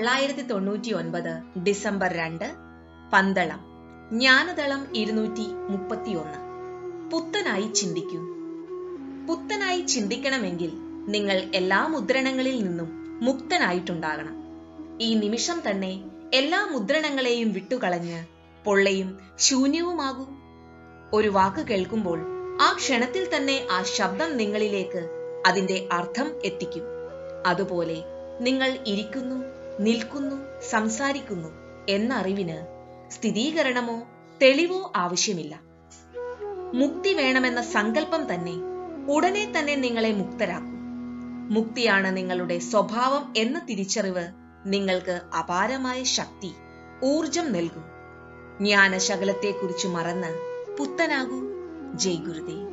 1999 December 2 Pandalam ജ്ഞാനദളം 231. പുത്തനായി ചിന്തിക്കൂ. പുത്തനായി ചിന്തിക്കണമെങ്കിൽ നിങ്ങൾ എല്ലാ മുദ്രണങ്ങളിൽ നിന്നും മുക്തനായിട്ടുണ്ടാകണം. ഈ നിമിഷം തന്നെ എല്ലാ മുദ്രണങ്ങളെയും വിട്ടുകളഞ്ഞ് പൊള്ളയും ശൂന്യവുമാകൂ. ഒരു വാക്ക് കേൾക്കുമ്പോൾ ആ ക്ഷണത്തിൽ തന്നെ ആ ശബ്ദം നിങ്ങളിലേക്ക് അതിന്റെ അർത്ഥം എത്തിക്കും. അതുപോലെ നിങ്ങൾ ഇരിക്കുന്നു, നിൽക്കുന്നു, സംസാരിക്കുന്നു എന്ന അറിവിന് സ്ഥിരീകരണമോ തെളിവോ ആവശ്യമില്ല. മുക്തി വേണമെന്ന സങ്കല്പം തന്നെ ഉടനെ തന്നെ നിങ്ങളെ മുക്തരാക്കും. മുക്തിയാണ് നിങ്ങളുടെ സ്വഭാവം എന്ന തിരിച്ചറിവ് നിങ്ങൾക്ക് അപാരമായ ശക്തി, ഊർജം നൽകും. ജ്ഞാനശകലത്തെക്കുറിച്ച് മറന്ന് പുത്തനാകൂ. ജയ് ഗുരുദേവ്.